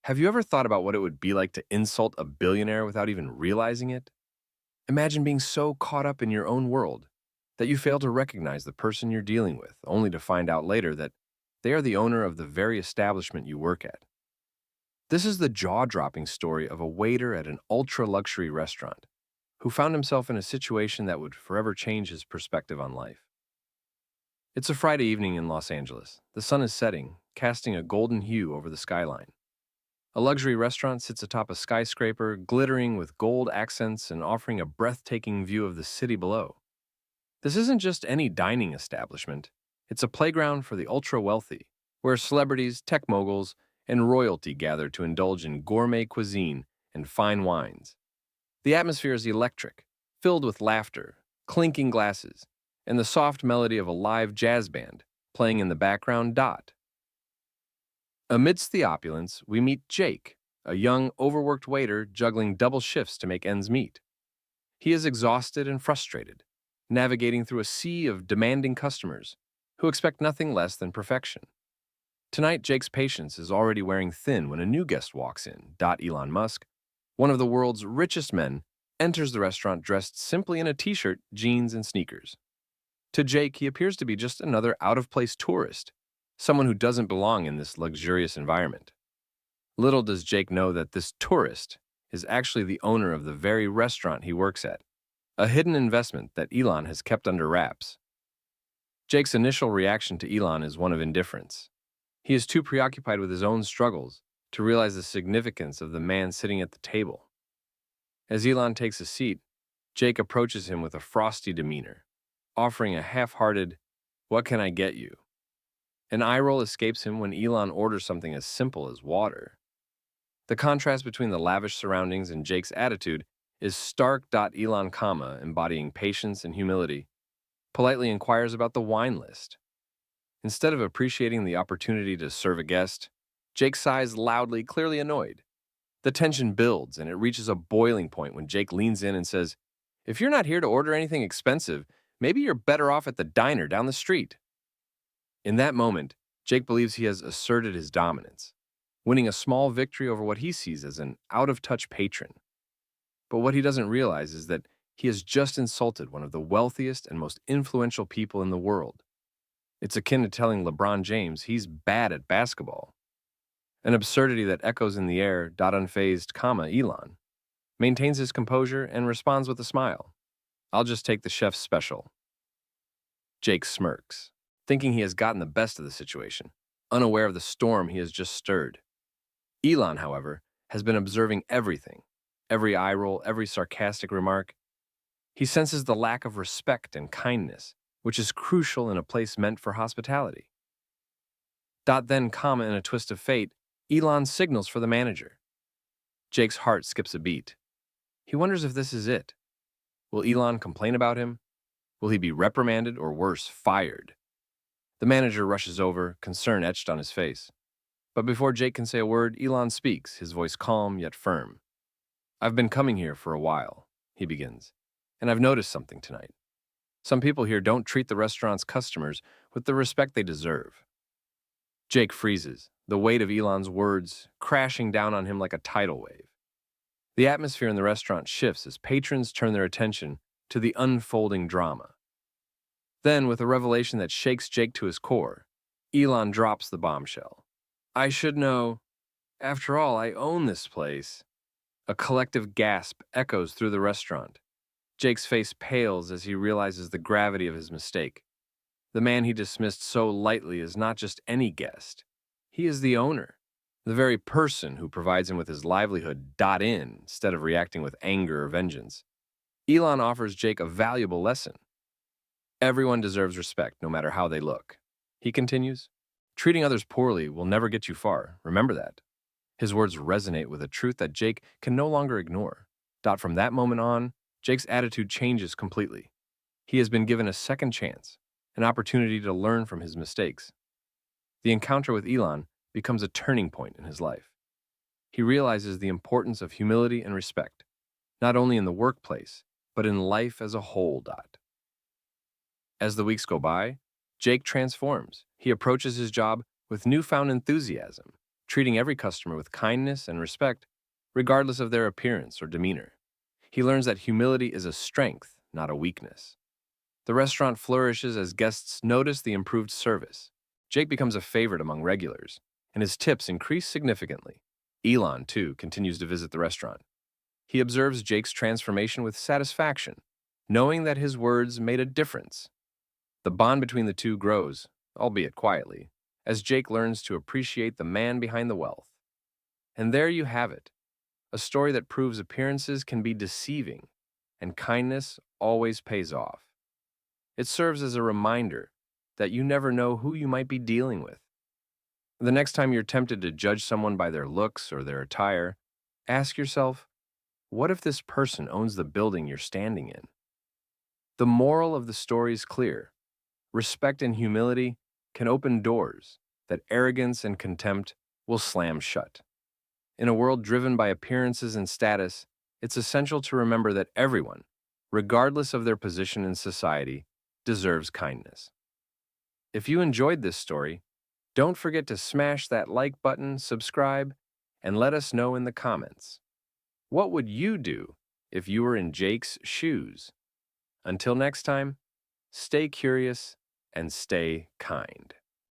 Have you ever thought about what it would be like to insult a billionaire without even realizing it? Imagine being so caught up in your own world that you fail to recognize the person you're dealing with, only to find out later that they are the owner of the very establishment you work at. This is the jaw-dropping story of a waiter at an ultra-luxury restaurant who found himself in a situation that would forever change his perspective on life. It's a Friday evening in Los Angeles. The sun is setting, casting a golden hue over the skyline. A luxury restaurant sits atop a skyscraper, glittering with gold accents and offering a breathtaking view of the city below. This isn't just any dining establishment. It's a playground for the ultra-wealthy, where celebrities, tech moguls, and royalty gather to indulge in gourmet cuisine and fine wines. The atmosphere is electric, filled with laughter, clinking glasses, and the soft melody of a live jazz band playing in the background. Amidst the opulence, we meet Jake, a young, overworked waiter juggling double shifts to make ends meet. He is exhausted and frustrated, navigating through a sea of demanding customers who expect nothing less than perfection. Tonight, Jake's patience is already wearing thin when a new guest walks in. Elon Musk, one of the world's richest men, enters the restaurant dressed simply in a t-shirt, jeans, and sneakers. To Jake, he appears to be just another out-of-place tourist, someone who doesn't belong in this luxurious environment. Little does Jake know that this tourist is actually the owner of the very restaurant he works at, a hidden investment that Elon has kept under wraps. Jake's initial reaction to Elon is one of indifference. He is too preoccupied with his own struggles to realize the significance of the man sitting at the table. As Elon takes a seat, Jake approaches him with a frosty demeanor, offering a half-hearted, "What can I get you?" An eye roll escapes him when Elon orders something as simple as water. The contrast between the lavish surroundings and Jake's attitude is stark. Elon, embodying patience and humility, politely inquires about the wine list. Instead of appreciating the opportunity to serve a guest, Jake sighs loudly, clearly annoyed. The tension builds, and it reaches a boiling point when Jake leans in and says, "If you're not here to order anything expensive, maybe you're better off at the diner down the street." In that moment, Jake believes he has asserted his dominance, winning a small victory over what he sees as an out-of-touch patron. But what he doesn't realize is that he has just insulted one of the wealthiest and most influential people in the world. It's akin to telling LeBron James he's bad at basketball. An absurdity that echoes in the air. Unfazed, Elon maintains his composure and responds with a smile. "I'll just take the chef's special." Jake smirks, thinking he has gotten the best of the situation, unaware of the storm he has just stirred. Elon, however, has been observing everything, every eye roll, every sarcastic remark. He senses the lack of respect and kindness, which is crucial in a place meant for hospitality. Then, in a twist of fate, Elon signals for the manager. Jake's heart skips a beat. He wonders if this is it. Will Elon complain about him? Will he be reprimanded or worse, fired? The manager rushes over, concern etched on his face. But before Jake can say a word, Elon speaks, his voice calm yet firm. "I've been coming here for a while," he begins, "and I've noticed something tonight. Some people here don't treat the restaurant's customers with the respect they deserve." Jake freezes, the weight of Elon's words crashing down on him like a tidal wave. The atmosphere in the restaurant shifts as patrons turn their attention to the unfolding drama. Then, with a revelation that shakes Jake to his core, Elon drops the bombshell. "I should know. After all, I own this place." A collective gasp echoes through the restaurant. Jake's face pales as he realizes the gravity of his mistake. The man he dismissed so lightly is not just any guest. He is the owner, the very person who provides him with his livelihood. Instead of reacting with anger or vengeance, Elon offers Jake a valuable lesson. "Everyone deserves respect, no matter how they look," he continues. "Treating others poorly will never get you far. Remember that." His words resonate with a truth that Jake can no longer ignore. From that moment on, Jake's attitude changes completely. He has been given a second chance, an opportunity to learn from his mistakes. The encounter with Elon becomes a turning point in his life. He realizes the importance of humility and respect, not only in the workplace, but in life as a whole. As the weeks go by, Jake transforms. He approaches his job with newfound enthusiasm, treating every customer with kindness and respect, regardless of their appearance or demeanor. He learns that humility is a strength, not a weakness. The restaurant flourishes as guests notice the improved service. Jake becomes a favorite among regulars, and his tips increase significantly. Elon, too, continues to visit the restaurant. He observes Jake's transformation with satisfaction, knowing that his words made a difference. The bond between the two grows, albeit quietly, as Jake learns to appreciate the man behind the wealth. And there you have it, a story that proves appearances can be deceiving, and kindness always pays off. It serves as a reminder that you never know who you might be dealing with. The next time you're tempted to judge someone by their looks or their attire, ask yourself, what if this person owns the building you're standing in? The moral of the story is clear. Respect and humility can open doors that arrogance and contempt will slam shut. In a world driven by appearances and status, it's essential to remember that everyone, regardless of their position in society, deserves kindness. If you enjoyed this story, don't forget to smash that like button, subscribe, and let us know in the comments. What would you do if you were in Jake's shoes? Until next time, stay curious and stay kind.